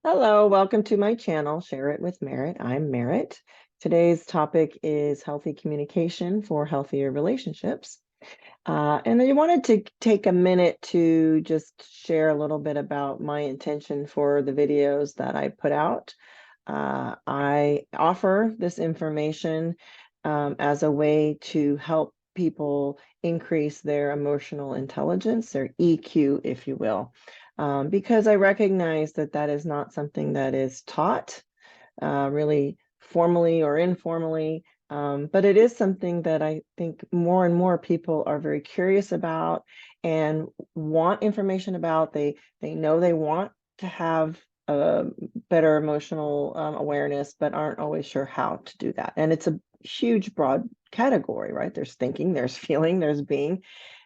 Hello, welcome to my channel, Share It with Merit. I'm Merit. Today's topic is healthy communication for healthier relationships. And I wanted to take a minute to just share a little bit about my intention for the videos that I put out. I offer this information as a way to help people increase their emotional intelligence, their EQ, if you will, because I recognize that that is not something that is taught really formally or informally. But it is something that I think more and more people are very curious about and want information about. They know they want to have a better emotional awareness, but aren't always sure how to do that. And it's a huge, broad category, right? There's thinking, there's feeling, there's being.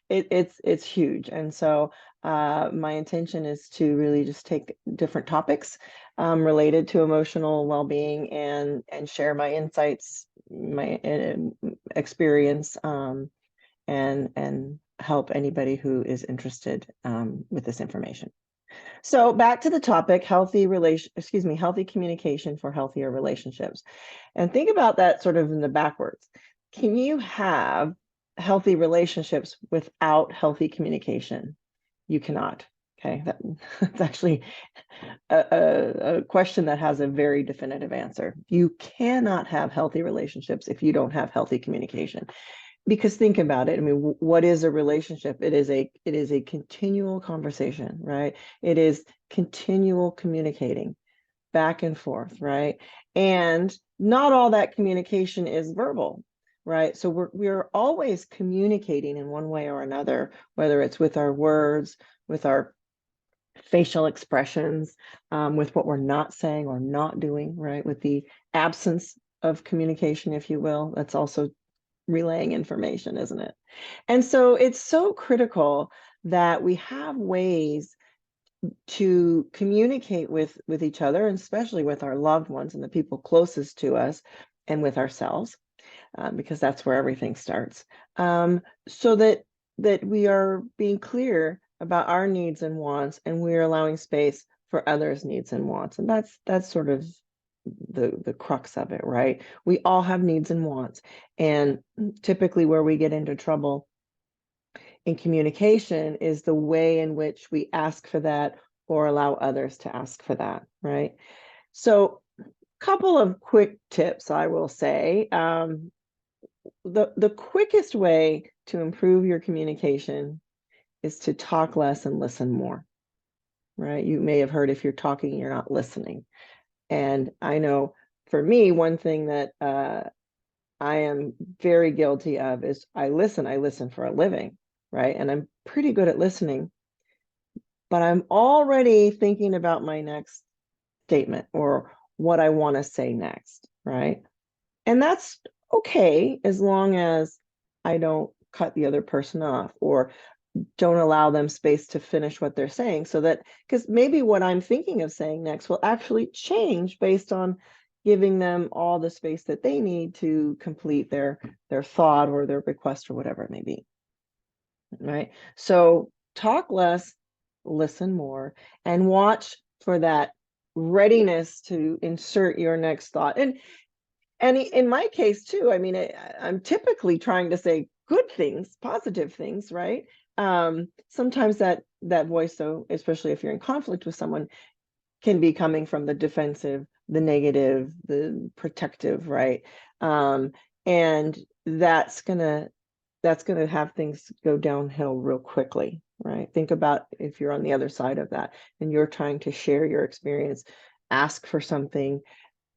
It's huge. And so my intention is to really just take different topics related to emotional well-being and share my insights, my experience, and help anybody who is interested with this information. So back to the topic, healthy communication for healthier relationships. And think about that sort of in the backwards. Can you have healthy relationships without healthy communication? You cannot. Okay, that's actually a question that has a very definitive answer. You cannot have healthy relationships if you don't have healthy communication. Because think about it. I mean, what is a relationship? It is a continual conversation, right? It is continual communicating back and forth, right? And not all that communication is verbal, right? So we're always communicating in one way or another, whether it's with our words, with our facial expressions, with what we're not saying or not doing, right? With the absence of communication, if you will. That's also relaying information, isn't it? And so it's so critical that we have ways to communicate with each other, and especially with our loved ones and the people closest to us, and with ourselves, because that's where everything starts. So that we are being clear about our needs and wants, and we're allowing space for others' needs and wants. And that's sort of the crux of it, right? We all have needs and wants. And typically where we get into trouble in communication is the way in which we ask for that or allow others to ask for that, right? So a couple of quick tips, I will say. The quickest way to improve your communication is to talk less and listen more, right? You may have heard, if you're talking, you're not listening. And I know for me, one thing that I am very guilty of is I listen for a living, right? And I'm pretty good at listening, but I'm already thinking about my next statement or what I want to say next, right? And that's okay as long as I don't cut the other person off or don't allow them space to finish what they're saying, so that, because maybe what I'm thinking of saying next will actually change based on giving them all the space that they need to complete their thought or their request or whatever it may be, right? So talk less, listen more, and watch for that readiness to insert your next thought. And in my case too, I mean, I'm typically trying to say good things, positive things, right? Sometimes that voice, though, especially if you're in conflict with someone, can be coming from the defensive, the negative, the protective, right? And that's gonna have things go downhill real quickly, right? Think about if you're on the other side of that and you're trying to share your experience, ask for something,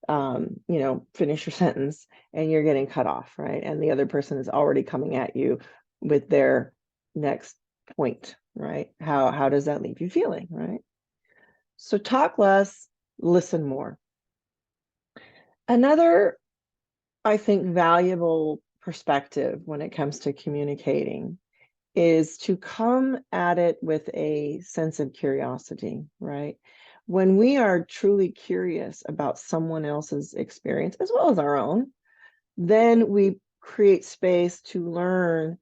finish your sentence, and you're getting cut off, right? And the other person is already coming at you with their next point, right? How does that leave you feeling, right? So talk less, listen more. Another, I think, valuable perspective when it comes to communicating is to come at it with a sense of curiosity, right? When we are truly curious about someone else's experience as well as our own, then we create space to learn,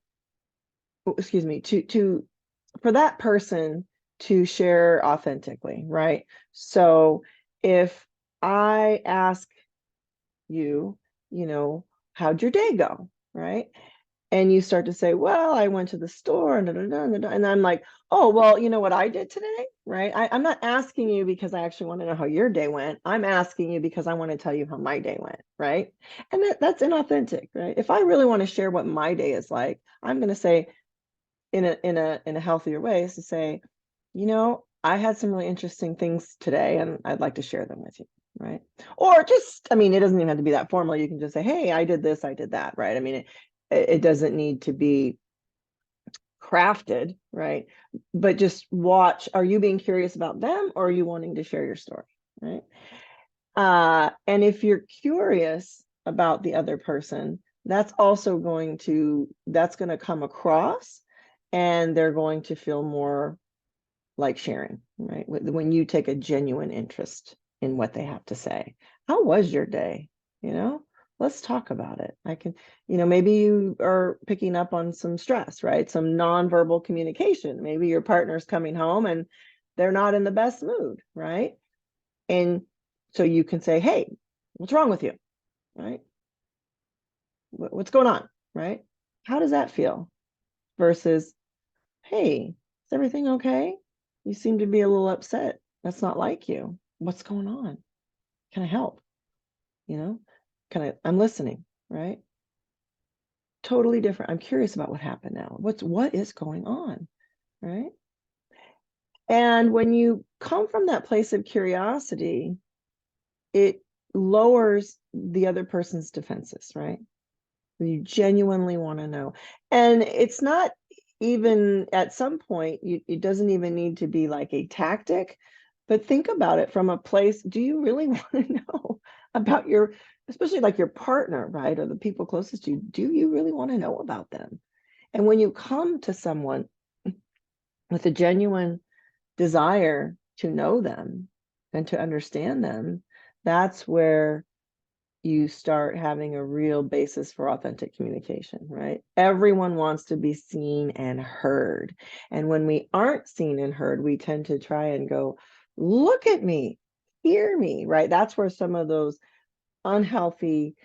excuse me, to for that person to share authentically, right? So if I ask you, how'd your day go? Right? And you start to say, well, I went to the store and, and I'm like, oh, well, you know what I did today, right? I'm not asking you because I actually want to know how your day went. I'm asking you because I want to tell you how my day went, right? And that's inauthentic, right? If I really want to share what my day is like, I'm going to say in a healthier way is to say, I had some really interesting things today and I'd like to share them with you, right? Or just, I mean, it doesn't even have to be that formal. You can just say, hey, I did this, I did that, right? I mean, it doesn't need to be crafted, right? But just watch, are you being curious about them or are you wanting to share your story, right? And if you're curious about the other person, that's going to come across and they're going to feel more like sharing, right? When you take a genuine interest in what they have to say. How was your day? Let's talk about it. Maybe you are picking up on some stress, right? Some nonverbal communication. Maybe your partner's coming home and they're not in the best mood, right? And so you can say, hey, what's wrong with you? Right? What's going on? Right? How does that feel? Versus, hey, is everything okay? You seem to be a little upset. That's not like you. What's going on? Can I help? I'm listening, right? Totally different. I'm curious about what happened now. What is going on? Right? And when you come from that place of curiosity, it lowers the other person's defenses, right? You genuinely want to know. And it's not even at some point, it doesn't even need to be like a tactic, but think about it from a place, do you really want to know about especially like your partner, right? Or the people closest to you, do you really want to know about them? And when you come to someone with a genuine desire to know them and to understand them, that's where you start having a real basis for authentic communication, right? Everyone wants to be seen and heard. And when we aren't seen and heard, we tend to try and go, look at me, hear me, right? That's where some of those unhealthy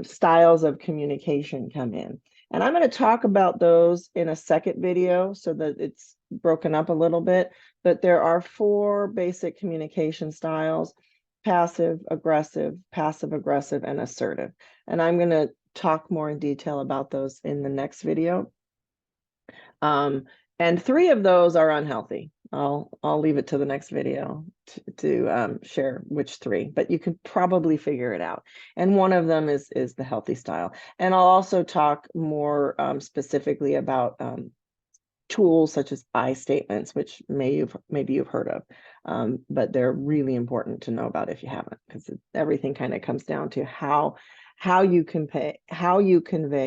styles of communication come in. And I'm going to talk about those in a second video so that it's broken up a little bit. But there are 4 basic communication styles: passive aggressive, and assertive. And I'm going to talk more in detail about those in the next video. And 3 of those are unhealthy. I'll leave it to the next video to share which 3, but you can probably figure it out. And one of them is the healthy style. And I'll also talk more specifically about tools such as I statements, which maybe you've heard of, but they're really important to know about if you haven't, because everything kind of comes down to how you convey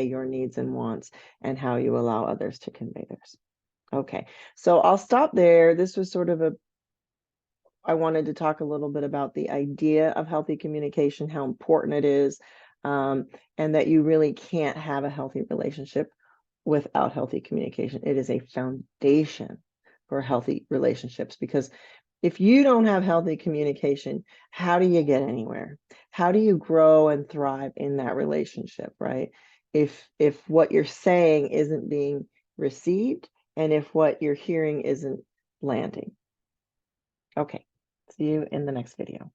your needs and wants and how you allow others to convey theirs. Okay, so I'll stop there. This was sort of I wanted to talk a little bit about the idea of healthy communication, how important it is, and that you really can't have a healthy relationship without healthy communication. It is a foundation for healthy relationships, because if you don't have healthy communication, how do you get anywhere? How do you grow and thrive in that relationship, right? If what you're saying isn't being received, and if what you're hearing isn't landing. Okay, see you in the next video.